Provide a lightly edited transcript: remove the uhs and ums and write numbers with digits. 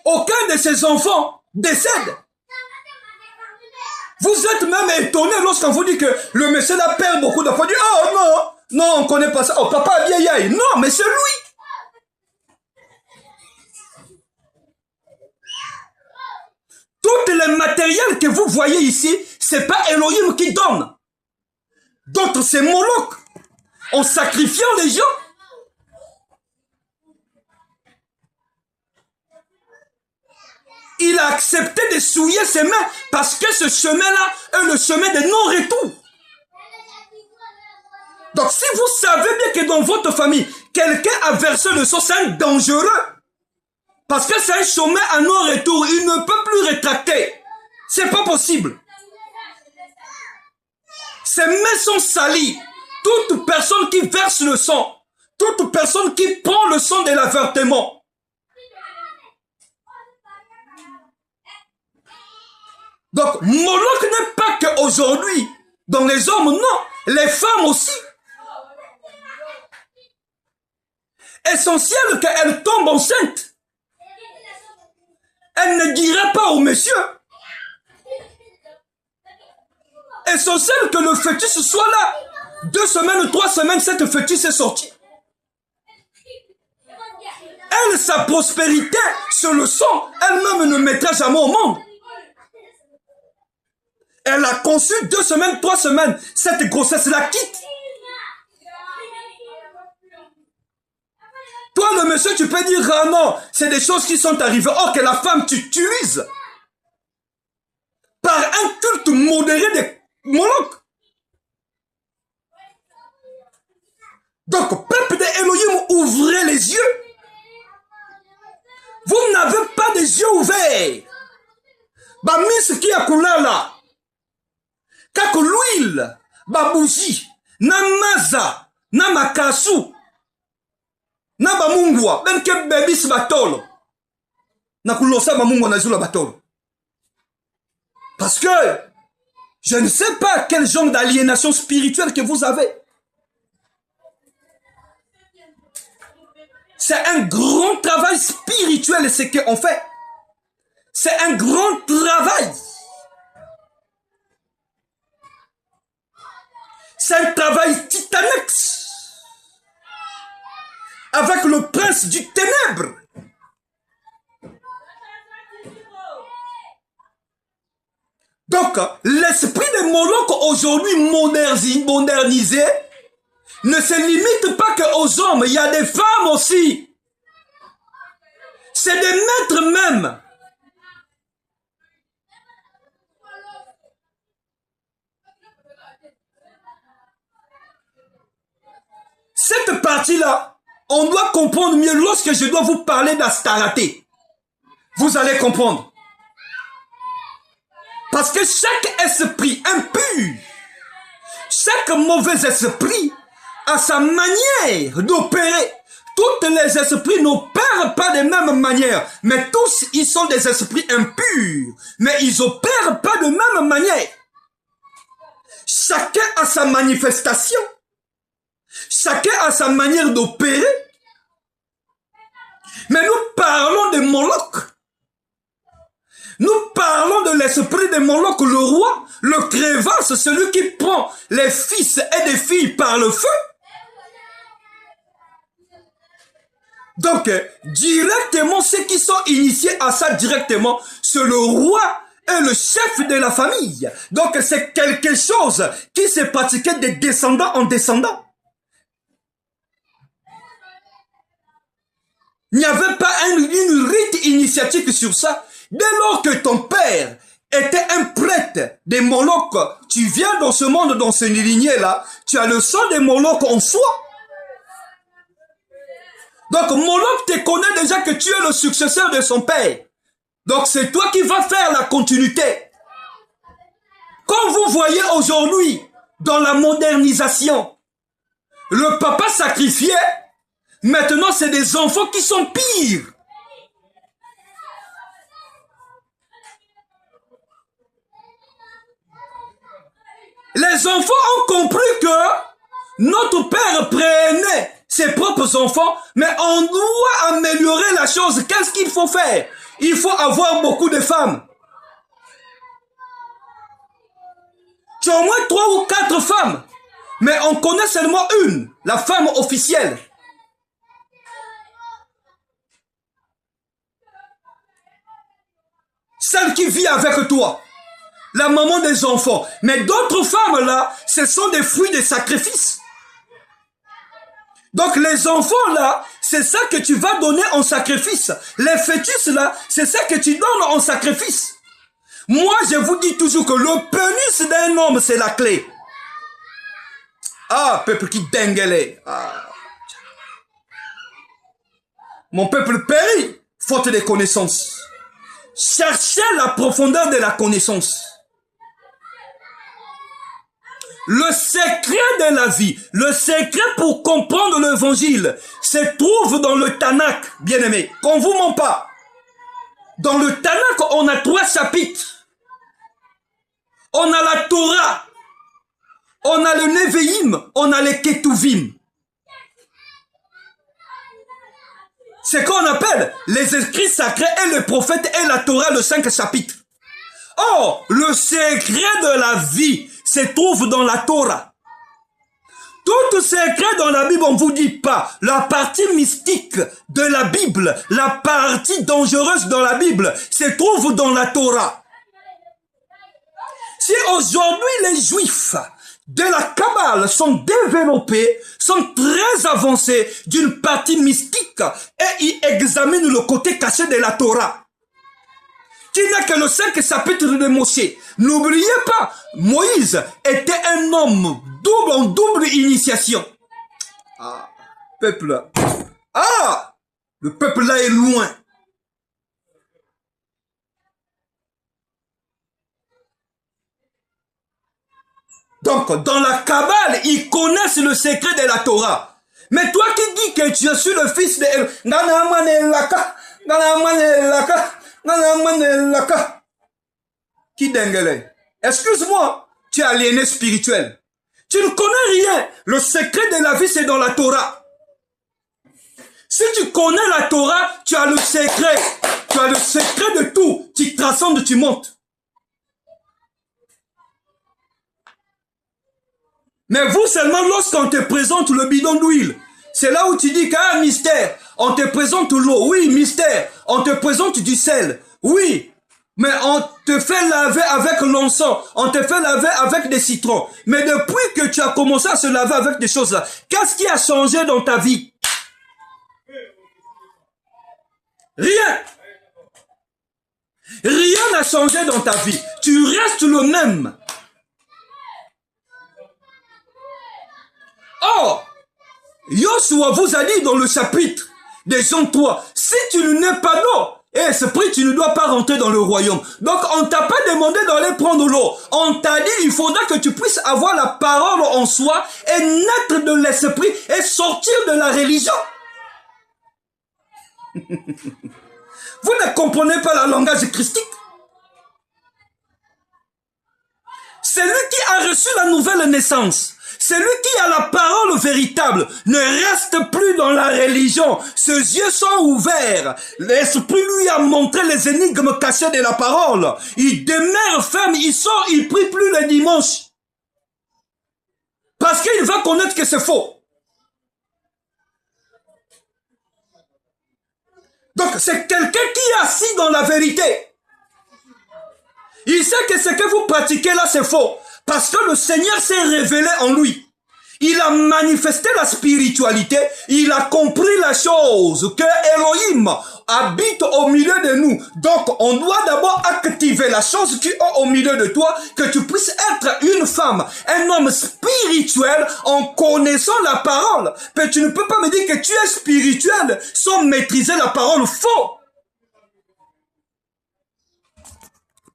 aucun de ses enfants décède. Vous êtes même étonné lorsqu'on vous dit que le monsieur là perd beaucoup d'enfants. Oh non, non, on ne connaît pas ça. Oh, papa vieille. Non, mais c'est lui. Toutes les matériels que vous voyez ici, c'est pas Elohim qui donne. D'autres, c'est Moloch. En sacrifiant les gens. Il a accepté de souiller ses mains parce que ce chemin-là est le chemin de non-retour. Donc, si vous savez bien que dans votre famille, quelqu'un a versé le sang, c'est un dangereux. Parce que c'est un chemin à non-retour. Il ne peut plus rétracter. C'est pas possible. Ses mains sont salies. Toute personne qui verse le sang, toute personne qui prend le sang de l'avortement, donc, Moloch n'est pas qu'aujourd'hui, dans les hommes, non, les femmes aussi. Essentiel qu'elle tombe enceinte. Elle ne dira pas au monsieur. Essentiel que le fœtus soit là. 2 semaines, 3 semaines, cette fœtus est sorti. Elle, sa prospérité sur le sang, elle-même ne mettra jamais au monde. Elle a conçu 2 semaines, 3 semaines. Cette grossesse la quitte. Toi, le monsieur, tu peux dire, ah non, c'est des choses qui sont arrivées. Or que la femme, tu utilises par un culte modéré de Moloch. Donc, peuple de Elohim, ouvrez les yeux. Vous n'avez pas des yeux ouverts. Bah, mis qui a coulé là. Kako l'huile, babouji, na maza, na makasu, na bamungwa, même que bébis batolo. Na kulosa bamungwa na zula batolo. Parce que je ne sais pas quel genre d'aliénation spirituelle que vous avez. C'est un grand travail spirituel ce qu'on fait. C'est un grand travail. C'est un travail titanique avec le prince du ténèbre. Donc, l'esprit de Moloch aujourd'hui modernisé ne se limite pas qu'aux hommes, il y a des femmes aussi. C'est des maîtres même. Cette partie-là, on doit comprendre mieux lorsque je dois vous parler d'Astaraté. Vous allez comprendre. Parce que chaque esprit impur, chaque mauvais esprit a sa manière d'opérer. Tous les esprits n'opèrent pas de même manière, mais tous ils sont des esprits impurs, mais ils n'opèrent pas de même manière. Chacun a sa manifestation. Chacun a sa manière d'opérer. Mais nous parlons de Moloch. Nous parlons de l'esprit de Moloch, le roi, le crévasse, celui qui prend les fils et les filles par le feu. Donc, directement, ceux qui sont initiés à ça directement, c'est le roi et le chef de la famille. Donc, c'est quelque chose qui s'est pratiqué de descendant en descendant. Il n'y avait pas une rite initiatique sur ça. Dès lors que ton père était un prêtre de Moloch, tu viens dans ce monde, dans cette lignée-là, tu as le sang de Moloch en soi. Donc Moloch te connaît déjà que tu es le successeur de son père. Donc c'est toi qui vas faire la continuité. Comme vous voyez aujourd'hui, dans la modernisation, le papa sacrifié, maintenant c'est des enfants qui sont pires. Les enfants ont compris que notre père prenait ses propres enfants, mais on doit améliorer la chose. Qu'est-ce qu'il faut faire? Il faut avoir beaucoup de femmes. Tu as au moins 3 ou 4 femmes, mais on connaît seulement une, la femme officielle. Celle qui vit avec toi, la maman des enfants. Mais d'autres femmes là, ce sont des fruits de sacrifice. Donc les enfants là, c'est ça que tu vas donner en sacrifice. Les fœtus là, c'est ça que tu donnes en sacrifice. Moi, je vous dis toujours que le pénis d'un homme, c'est la clé. Ah, peuple qui denguele. Ah. Mon peuple périt, faute de connaissances. Cherchez la profondeur de la connaissance. Le secret de la vie, le secret pour comprendre l'évangile, se trouve dans le Tanakh, bien-aimé. Qu'on vous ment pas. Dans le Tanakh, on a 3 chapitres. On a la Torah, on a le Nevi'im, on a les Ketuvim. C'est qu'on appelle les écrits sacrés et les prophètes et la Torah, le 5 chapitres. Or, le secret de la vie se trouve dans la Torah. Tout secret dans la Bible, on ne vous dit pas. La partie mystique de la Bible, la partie dangereuse dans la Bible, se trouve dans la Torah. Si aujourd'hui les Juifs de la Kabbale sont développés, sont très avancés d'une partie mystique et ils examinent le côté caché de la Torah, qui n'est que le 5 chapitre de Moshe. N'oubliez pas, Moïse était un homme en double initiation. Ah, peuple. Ah, le peuple là est loin. Donc, dans la Kabbale, ils connaissent le secret de la Torah. Mais toi qui dis que tu suis le fils de... Qui denguele? Excuse-moi, tu es aliéné spirituel. Tu ne connais rien. Le secret de la vie, c'est dans la Torah. Si tu connais la Torah, tu as le secret. Tu as le secret de tout. Tu transcendes, tu montes. Mais vous seulement, lorsqu'on te présente le bidon d'huile, c'est là où tu dis qu'il y a un mystère. On te présente l'eau, oui, mystère. On te présente du sel, oui. Mais on te fait laver avec l'encens, on te fait laver avec des citrons. Mais depuis que tu as commencé à se laver avec des choses là, qu'est-ce qui a changé dans ta vie? Rien. Rien n'a changé dans ta vie. Tu restes le même. Or, Yoshua vous a dit dans le chapitre des Jean 3, si tu n'es pas d'eau, esprit, tu ne dois pas rentrer dans le royaume. Donc, on t'a pas demandé d'aller prendre l'eau. On t'a dit, il faudra que tu puisses avoir la parole en soi et naître de l'esprit et sortir de la religion. Vous ne comprenez pas le langage christique. Celui qui a reçu la nouvelle naissance, celui qui a la parole véritable ne reste plus dans la religion. Ses yeux sont ouverts. L'esprit lui a montré les énigmes cachées de la parole. Il demeure ferme, il sort, il prie plus le dimanche. Parce qu'il va connaître que c'est faux. Donc c'est quelqu'un qui est assis dans la vérité. Il sait que ce que vous pratiquez là c'est faux. Parce que le Seigneur s'est révélé en lui. Il a manifesté la spiritualité. Il a compris la chose que Elohim habite au milieu de nous. Donc, on doit d'abord activer la chose qui est au milieu de toi, que tu puisses être une femme, un homme spirituel en connaissant la parole. Mais tu ne peux pas me dire que tu es spirituel sans maîtriser la parole faux.